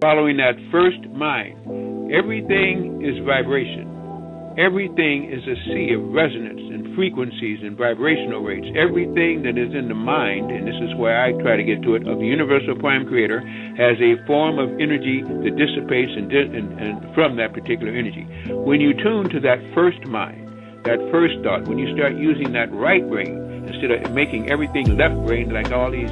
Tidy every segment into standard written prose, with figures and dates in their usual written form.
Following that first mind. Everything is vibration. Everything is a sea of resonance and frequencies and vibrational rates. Everything that is in the mind, and this is where I try to get to it, of the universal prime creator, has a form of energy that dissipates and from that particular energy. When you tune to that first mind, that first thought, when you start using that right brain instead of making everything left brain, like all these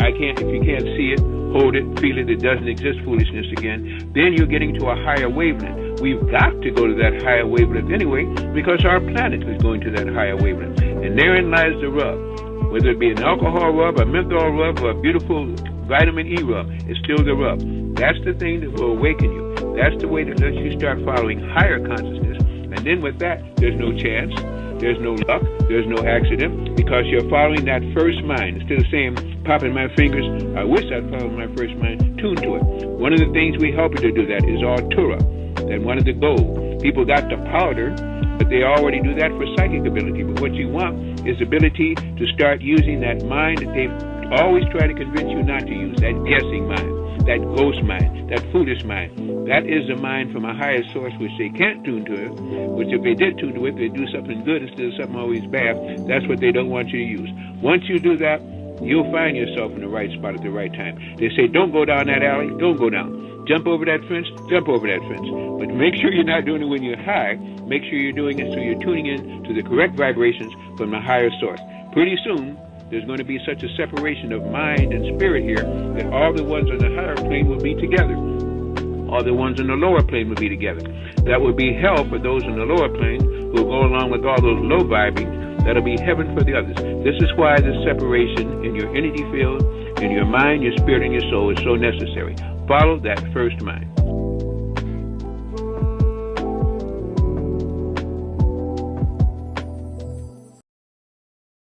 if you can't see it, hold it, feel it, it doesn't exist foolishness again, then you're getting to a higher wavelength. We've got to go to that higher wavelength anyway, because our planet is going to that higher wavelength. And therein lies the rub. Whether it be an alcohol rub, a menthol rub, or a beautiful vitamin E rub, it's still the rub. That's the thing that will awaken you. That's the way that lets you start following higher consciousness. And then with that, there's no chance, there's no luck, there's no accident, because you're following that first mind. Instead of saying, popping my fingers, I wish I'd followed my first mind, tune to it. One of the things we help you to do that is Altura. And one of the goals. People got the powder, but they already do that for psychic ability. But what you want is ability to start using that mind that they've always tried to convince you not to use, that guessing mind, that ghost mind, that foolish mind. That is a mind from a higher source which they can't tune to it, which if they did tune to it, they'd do something good instead of something always bad. That's what they don't want you to use. Once you do that, you'll find yourself in the right spot at the right time. They say, don't go down that alley, don't go down. Jump over that fence, jump over that fence. But make sure you're not doing it when you're high. Make sure you're doing it so you're tuning in to the correct vibrations from the higher source. Pretty soon, there's going to be such a separation of mind and spirit here that all the ones on the higher plane will be together. All the ones on the lower plane will be together. That will be hell for those on the lower plane who will go along with all those low vibing. That'll be heaven for the others. This is why the separation in your energy field, in your mind, your spirit, and your soul is so necessary. Follow that first mind.